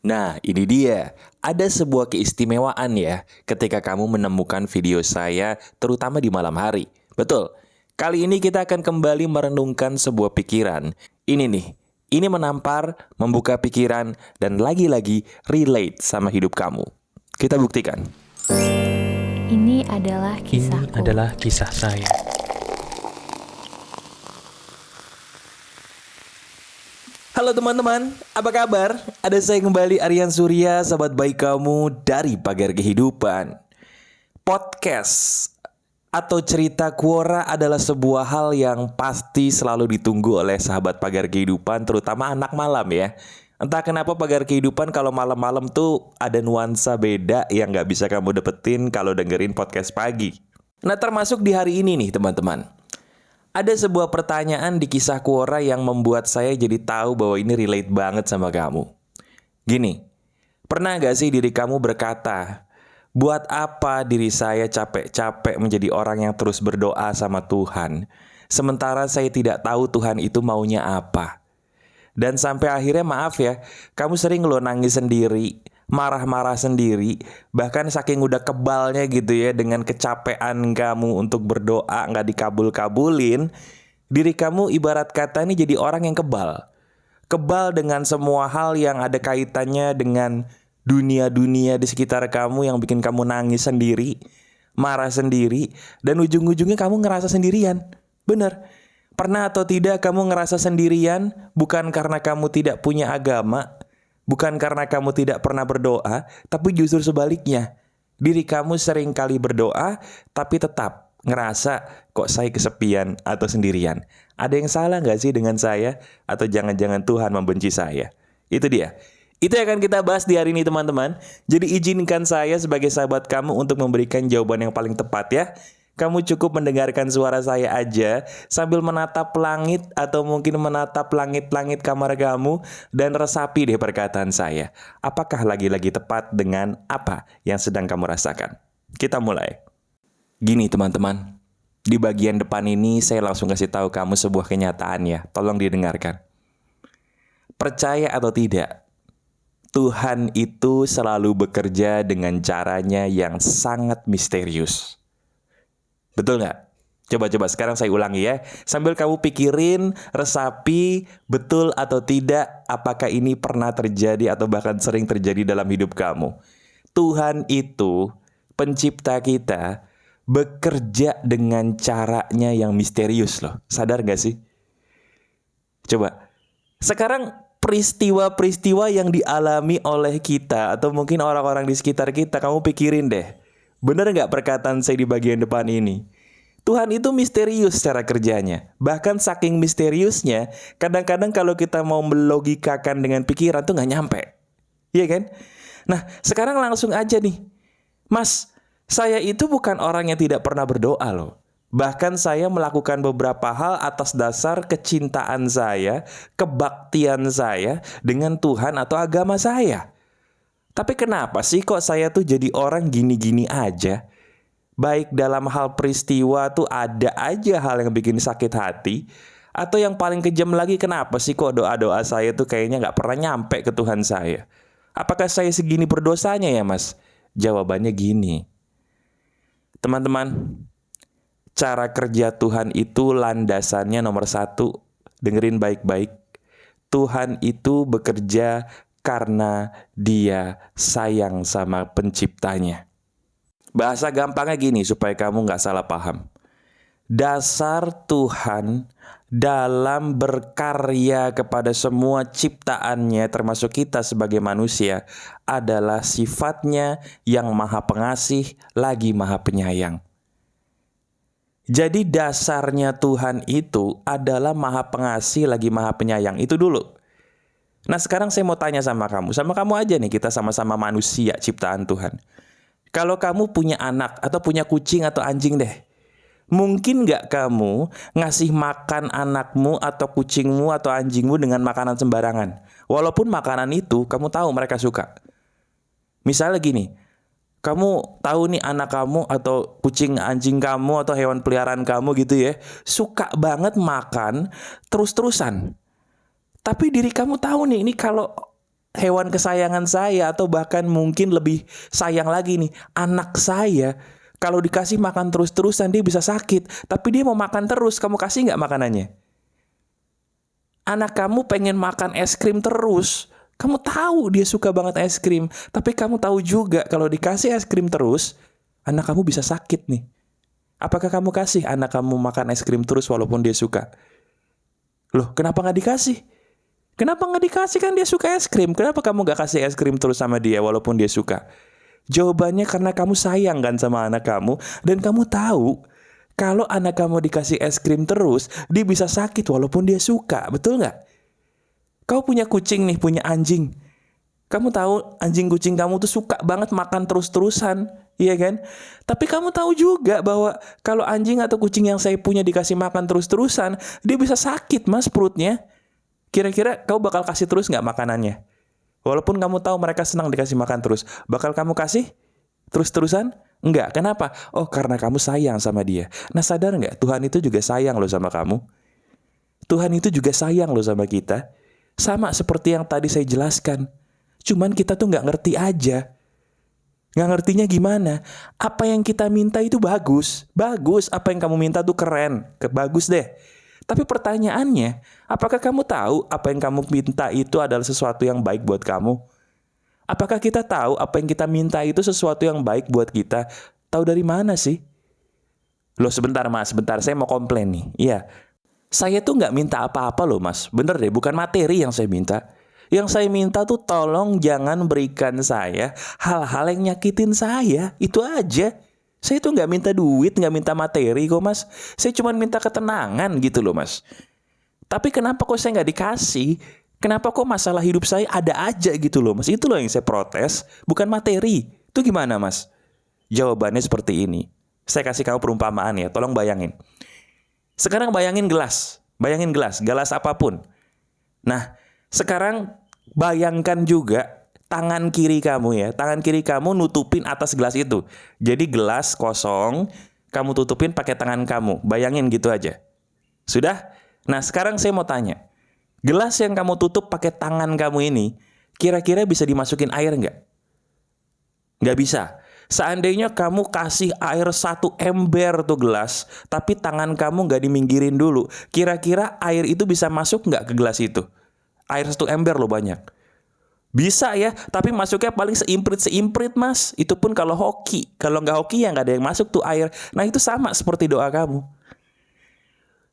Nah, ini dia. Ada sebuah keistimewaan ya ketika kamu menemukan video saya terutama di malam hari. Betul. Kali ini kita akan kembali merenungkan sebuah pikiran. Ini nih, ini menampar, membuka pikiran, dan lagi-lagi relate sama hidup kamu. Kita buktikan. Ini adalah kisahku. Ini adalah kisah saya. Halo teman-teman, apa kabar? Ada saya kembali, Aryan Surya, sahabat baik kamu dari Pagar Kehidupan. Podcast atau cerita Quora adalah sebuah hal yang pasti selalu ditunggu oleh sahabat Pagar Kehidupan, terutama anak malam ya. Entah kenapa Pagar Kehidupan kalau malam-malam tuh ada nuansa beda yang gak bisa kamu dapetin kalau dengerin podcast pagi. Nah, termasuk di hari ini nih teman-teman. Ada sebuah pertanyaan di kisah Quora yang membuat saya jadi tahu bahwa ini relate banget sama kamu. Gini, pernah gak sih diri kamu berkata, buat apa diri saya capek-capek menjadi orang yang terus berdoa sama Tuhan, sementara saya tidak tahu Tuhan itu maunya apa. Dan sampai akhirnya maaf ya, kamu sering lo nangis sendiri, marah-marah sendiri, bahkan saking udah kebalnya gitu ya dengan kecapean kamu untuk berdoa nggak dikabul-kabulin, diri kamu ibarat kata ini jadi orang yang kebal. Kebal dengan semua hal yang ada kaitannya dengan dunia-dunia di sekitar kamu yang bikin kamu nangis sendiri, marah sendiri, dan ujung-ujungnya kamu ngerasa sendirian. Bener. Pernah atau tidak kamu ngerasa sendirian bukan karena kamu tidak punya agama, bukan karena kamu tidak pernah berdoa, tapi justru sebaliknya. Diri kamu sering kali berdoa, tapi tetap ngerasa kok saya kesepian atau sendirian. Ada yang salah gak sih dengan saya? Atau jangan-jangan Tuhan membenci saya? Itu dia. Itu yang akan kita bahas di hari ini teman-teman. Jadi izinkan saya sebagai sahabat kamu untuk memberikan jawaban yang paling tepat ya. Kamu cukup mendengarkan suara saya aja sambil menatap langit atau mungkin menatap langit-langit kamar kamu dan resapi deh perkataan saya. Apakah lagi-lagi tepat dengan apa yang sedang kamu rasakan? Kita mulai. Gini teman-teman, di bagian depan ini saya langsung kasih tahu kamu sebuah kenyataan ya. Tolong didengarkan. Percaya atau tidak, Tuhan itu selalu bekerja dengan caranya yang sangat misterius. Betul nggak? Coba-coba sekarang saya ulangi ya. Sambil kamu pikirin, resapi, betul atau tidak, apakah ini pernah terjadi atau bahkan sering terjadi dalam hidup kamu. Tuhan itu, pencipta kita, bekerja dengan caranya yang misterius loh. Sadar nggak sih? Coba. Sekarang peristiwa-peristiwa yang dialami oleh kita atau mungkin orang-orang di sekitar kita, kamu pikirin deh. Bener nggak perkataan saya di bagian depan ini? Tuhan itu misterius cara kerjanya. Bahkan saking misteriusnya, kadang-kadang kalau kita mau melogikakan dengan pikiran tuh nggak nyampe. Iya kan? Nah, sekarang langsung aja nih. Mas, saya itu bukan orang yang tidak pernah berdoa loh. Bahkan saya melakukan beberapa hal atas dasar kecintaan saya, kebaktian saya dengan Tuhan atau agama saya. Tapi kenapa sih kok saya tuh jadi orang gini-gini aja? Baik dalam hal peristiwa tuh ada aja hal yang bikin sakit hati. Atau yang paling kejam lagi, kenapa sih kok doa-doa saya tuh kayaknya gak pernah nyampe ke Tuhan saya? Apakah saya segini berdosanya ya mas? Jawabannya gini. Teman-teman, cara kerja Tuhan itu landasannya nomor 1. Dengerin baik-baik. Tuhan itu bekerja karena dia sayang sama penciptanya. Bahasa gampangnya gini supaya kamu gak salah paham. Dasar Tuhan dalam berkarya kepada semua ciptaannya termasuk kita sebagai manusia adalah sifatnya yang maha pengasih lagi maha penyayang. Jadi dasarnya Tuhan itu adalah maha pengasih lagi maha penyayang. Itu dulu. Nah sekarang saya mau tanya sama kamu aja nih, kita sama-sama manusia ciptaan Tuhan. Kalau kamu punya anak atau punya kucing atau anjing deh, mungkin gak kamu ngasih makan anakmu atau kucingmu atau anjingmu dengan makanan sembarangan? Walaupun makanan itu kamu tahu mereka suka. Misalnya gini, kamu tahu nih anak kamu atau kucing anjing kamu atau hewan peliharaan kamu gitu ya, suka banget makan terus-terusan. Tapi diri kamu tahu nih, ini kalau hewan kesayangan saya, atau bahkan mungkin lebih sayang lagi nih, anak saya. Kalau dikasih makan terus-terusan dia bisa sakit, tapi dia mau makan terus, kamu kasih nggak makanannya? Anak kamu pengen makan es krim terus, kamu tahu dia suka banget es krim, tapi kamu tahu juga kalau dikasih es krim terus, anak kamu bisa sakit nih. Apakah kamu kasih anak kamu makan es krim terus walaupun dia suka? Loh, kenapa nggak dikasih? Kenapa nggak dikasih, kan dia suka es krim? Kenapa kamu nggak kasih es krim terus sama dia walaupun dia suka? Jawabannya karena kamu sayang kan sama anak kamu, dan kamu tahu kalau anak kamu dikasih es krim terus, dia bisa sakit walaupun dia suka, betul nggak? Kau punya kucing nih, punya anjing. Kamu tahu anjing kucing kamu tuh suka banget makan terus-terusan, iya kan? Tapi kamu tahu juga bahwa kalau anjing atau kucing yang saya punya dikasih makan terus-terusan, dia bisa sakit mas perutnya. Kira-kira kau bakal kasih terus nggak makanannya? Walaupun kamu tahu mereka senang dikasih makan terus, bakal kamu kasih terus-terusan? Enggak, kenapa? Oh, karena kamu sayang sama dia. Nah, sadar nggak? Tuhan itu juga sayang loh sama kamu. Tuhan itu juga sayang loh sama kita. Sama seperti yang tadi saya jelaskan. Cuman kita tuh nggak ngerti aja. Nggak ngertinya gimana? Apa yang kita minta itu bagus. Bagus, apa yang kamu minta tuh keren. Bagus deh. Tapi pertanyaannya, apakah kamu tahu apa yang kamu minta itu adalah sesuatu yang baik buat kamu? Apakah kita tahu apa yang kita minta itu sesuatu yang baik buat kita? Tahu dari mana sih? Loh sebentar mas, sebentar, saya mau komplain nih. Iya, saya tuh nggak minta apa-apa loh mas. Bener deh, bukan materi yang saya minta. Yang saya minta tuh tolong jangan berikan saya hal-hal yang nyakitin saya. Itu aja. Saya tuh nggak minta duit, nggak minta materi kok mas. Saya cuma minta ketenangan gitu loh mas. Tapi kenapa kok saya nggak dikasih? Kenapa kok masalah hidup saya ada aja gitu loh mas? Itu loh yang saya protes, bukan materi. Itu gimana mas? Jawabannya seperti ini. Saya kasih kamu perumpamaan ya, tolong bayangin. Sekarang bayangin gelas. Bayangin gelas apapun. Nah, sekarang bayangkan juga tangan kiri kamu ya. Tangan kiri kamu nutupin atas gelas itu. Jadi gelas kosong, kamu tutupin pakai tangan kamu. Bayangin gitu aja. Sudah? Nah, sekarang saya mau tanya. Gelas yang kamu tutup pakai tangan kamu ini, kira-kira bisa dimasukin air nggak? Nggak bisa. Seandainya kamu kasih air 1 ember tuh gelas, tapi tangan kamu nggak diminggirin dulu, kira-kira air itu bisa masuk nggak ke gelas itu? Air 1 ember loh banyak. Bisa ya, tapi masuknya paling seimprit mas. Itu pun kalau hoki. Kalau nggak hoki ya nggak ada yang masuk tuh air. Nah itu sama seperti doa kamu.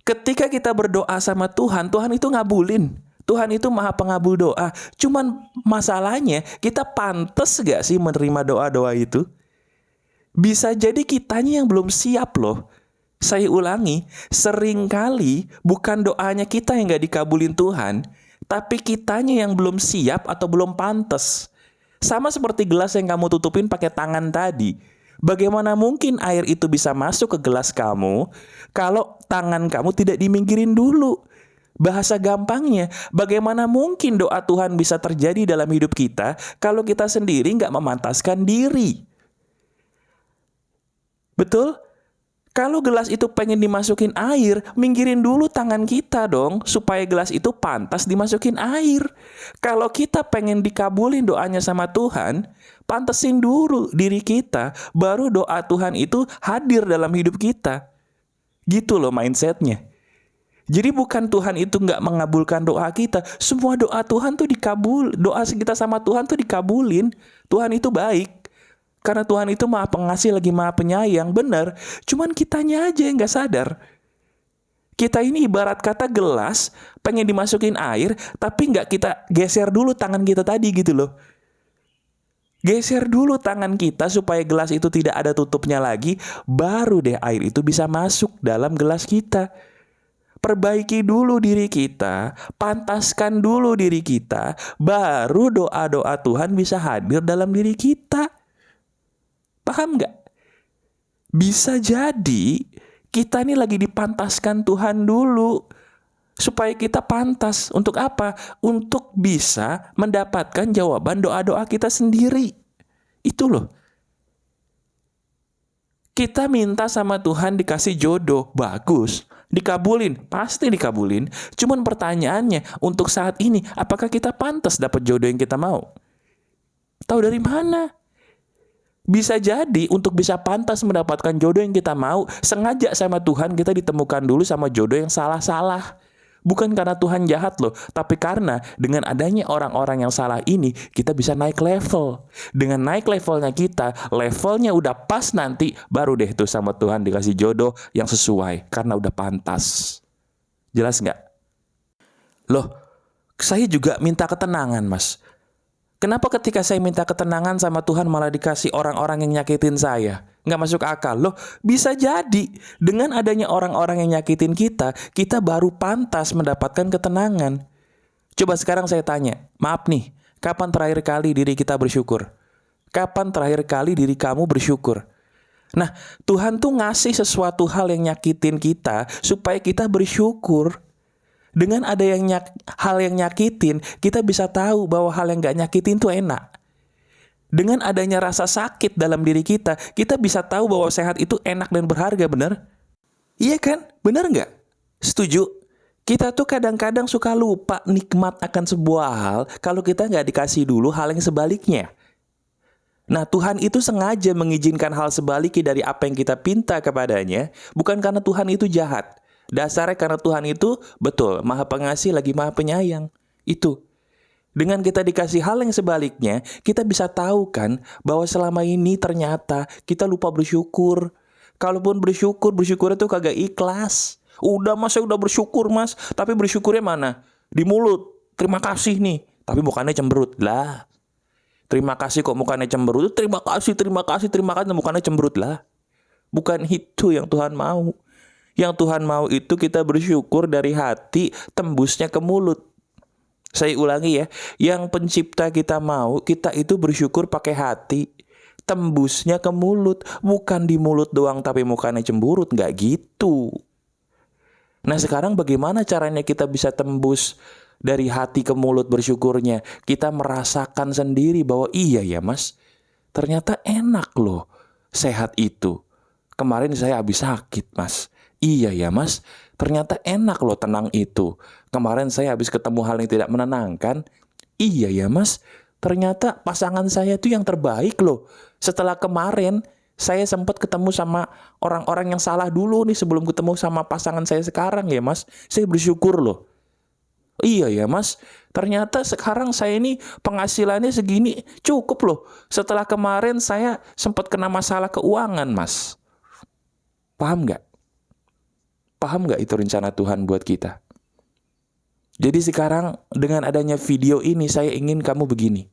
Ketika kita berdoa sama Tuhan, Tuhan itu ngabulin. Tuhan itu maha pengabul doa. Cuman masalahnya kita pantas gak sih menerima doa-doa itu? Bisa jadi kitanya yang belum siap loh. Saya ulangi, seringkali bukan doanya kita yang gak dikabulin Tuhan, tapi kitanya yang belum siap atau belum pantas. Sama seperti gelas yang kamu tutupin pakai tangan tadi. Bagaimana mungkin air itu bisa masuk ke gelas kamu kalau tangan kamu tidak diminggirin dulu? Bahasa gampangnya, bagaimana mungkin doa Tuhan bisa terjadi dalam hidup kita kalau kita sendiri nggak memantaskan diri? Betul? Kalau gelas itu pengen dimasukin air, minggirin dulu tangan kita dong, supaya gelas itu pantas dimasukin air. Kalau kita pengen dikabulin doanya sama Tuhan, pantesin dulu diri kita, baru doa Tuhan itu hadir dalam hidup kita. Gitu loh mindsetnya. Jadi bukan Tuhan itu nggak mengabulkan doa kita, semua doa Tuhan tuh dikabul, doa kita sama Tuhan tuh dikabulin. Tuhan itu baik. Karena Tuhan itu maha pengasih lagi maha penyayang, benar. Cuman kitanya aja yang gak sadar. Kita ini ibarat kata gelas, pengen dimasukin air, tapi gak kita geser dulu tangan kita tadi gitu loh. Geser dulu tangan kita supaya gelas itu tidak ada tutupnya lagi, baru deh air itu bisa masuk dalam gelas kita. Perbaiki dulu diri kita, pantaskan dulu diri kita, baru doa-doa Tuhan bisa hadir dalam diri kita. Paham nggak? Bisa jadi kita ini lagi dipantaskan Tuhan dulu. Supaya kita pantas. Untuk apa? Untuk bisa mendapatkan jawaban doa-doa kita sendiri. Itu loh. Kita minta sama Tuhan dikasih jodoh. Bagus. Dikabulin, pasti dikabulin. Cuman pertanyaannya, untuk saat ini, apakah kita pantas dapat jodoh yang kita mau? Tahu dari mana? Bisa jadi untuk bisa pantas mendapatkan jodoh yang kita mau, sengaja sama Tuhan kita ditemukan dulu sama jodoh yang salah-salah. Bukan karena Tuhan jahat loh, tapi karena dengan adanya orang-orang yang salah ini, kita bisa naik level. Dengan naik levelnya kita, levelnya udah pas nanti, baru deh tuh sama Tuhan dikasih jodoh yang sesuai, karena udah pantas. Jelas nggak? Loh, saya juga minta ketenangan, Mas. Kenapa ketika saya minta ketenangan sama Tuhan malah dikasih orang-orang yang nyakitin saya? Nggak masuk akal. Loh, bisa jadi dengan adanya orang-orang yang nyakitin kita, kita baru pantas mendapatkan ketenangan. Coba sekarang saya tanya, maaf nih, kapan terakhir kali diri kita bersyukur? Kapan terakhir kali diri kamu bersyukur? Nah, Tuhan tuh ngasih sesuatu hal yang nyakitin kita supaya kita bersyukur. Dengan ada hal yang nyakitin, kita bisa tahu bahwa hal yang gak nyakitin tuh enak. Dengan adanya rasa sakit dalam diri kita bisa tahu bahwa sehat itu enak dan berharga, bener? Iya kan? Bener gak? Setuju? Kita tuh kadang-kadang suka lupa nikmat akan sebuah hal kalau kita gak dikasih dulu hal yang sebaliknya. Nah, Tuhan itu sengaja mengizinkan hal sebaliknya dari apa yang kita pinta kepadanya, bukan karena Tuhan itu jahat. Dasarnya karena Tuhan itu, betul, Maha Pengasih lagi Maha Penyayang. Itu. Dengan kita dikasih hal yang sebaliknya, kita bisa tahu kan bahwa selama ini ternyata kita lupa bersyukur. Kalaupun bersyukur itu kagak ikhlas. Udah mas, saya udah bersyukur mas, tapi bersyukurnya mana? Di mulut. Terima kasih nih, tapi bukannya cemberut lah. Terima kasih kok bukannya cemberut. Terima kasih, bukannya cemberut lah. Bukan itu yang Tuhan mau. Yang Tuhan mau itu kita bersyukur dari hati, tembusnya ke mulut. Saya ulangi ya, yang pencipta kita mau, kita itu bersyukur pakai hati, tembusnya ke mulut. Bukan di mulut doang tapi mukanya cemburut, nggak gitu. Nah sekarang bagaimana caranya kita bisa tembus dari hati ke mulut bersyukurnya? Kita merasakan sendiri bahwa iya ya mas, ternyata enak loh sehat itu. Kemarin saya habis sakit mas. Iya ya mas, ternyata enak loh tenang itu. Kemarin saya habis ketemu hal yang tidak menenangkan. Iya ya mas, ternyata pasangan saya itu yang terbaik loh. Setelah kemarin saya sempat ketemu sama orang-orang yang salah dulu nih sebelum ketemu sama pasangan saya sekarang ya mas. Saya bersyukur loh. Iya ya mas, ternyata sekarang saya ini penghasilannya segini cukup loh. Setelah kemarin saya sempat kena masalah keuangan mas. Paham nggak? Paham gak itu rencana Tuhan buat kita? Jadi sekarang dengan adanya video ini saya ingin kamu begini.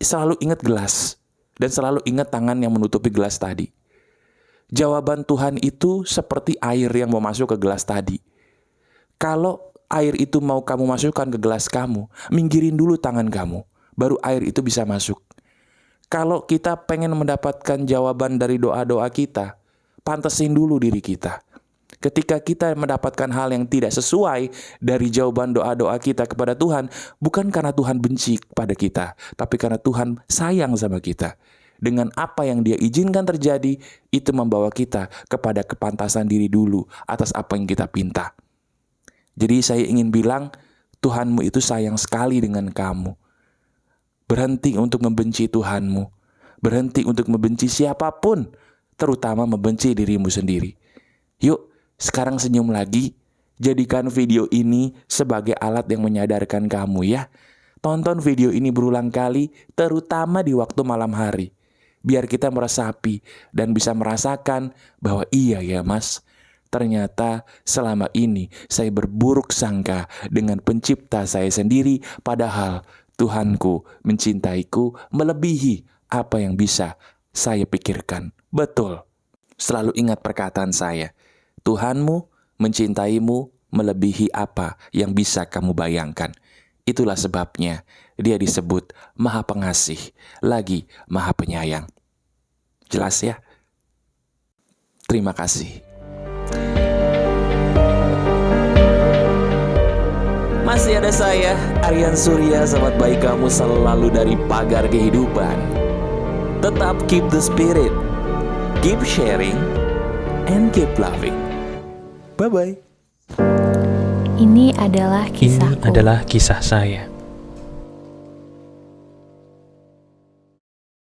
Selalu ingat gelas. Dan selalu ingat tangan yang menutupi gelas tadi. Jawaban Tuhan itu seperti air yang mau masuk ke gelas tadi. Kalau air itu mau kamu masukkan ke gelas kamu, minggirin dulu tangan kamu. Baru air itu bisa masuk. Kalau kita pengen mendapatkan jawaban dari doa-doa kita, pantesin dulu diri kita. Ketika kita mendapatkan hal yang tidak sesuai dari jawaban doa-doa kita kepada Tuhan, bukan karena Tuhan benci pada kita, tapi karena Tuhan sayang sama kita. Dengan apa yang Dia izinkan terjadi, itu membawa kita kepada kepantasan diri dulu atas apa yang kita pinta. Jadi saya ingin bilang, Tuhanmu itu sayang sekali dengan kamu. Berhenti untuk membenci Tuhanmu. Berhenti untuk membenci siapapun, terutama membenci dirimu sendiri. Yuk, sekarang senyum lagi, jadikan video ini sebagai alat yang menyadarkan kamu ya. Tonton video ini berulang kali, terutama di waktu malam hari. Biar kita meresapi dan bisa merasakan bahwa iya ya mas, ternyata selama ini saya berburuk sangka dengan pencipta saya sendiri, padahal Tuhanku mencintaiku melebihi apa yang bisa saya pikirkan. Betul, selalu ingat perkataan saya. Tuhanmu mencintaimu melebihi apa yang bisa kamu bayangkan. Itulah sebabnya Dia disebut Maha Pengasih, lagi Maha Penyayang. Jelas ya? Terima kasih. Masih ada saya, Aryan Surya, sahabat baik kamu selalu dari Pagar Kehidupan. Tetap keep the spirit, keep sharing, and keep loving. Bye-bye. Ini adalah kisahku. Ini adalah kisah saya.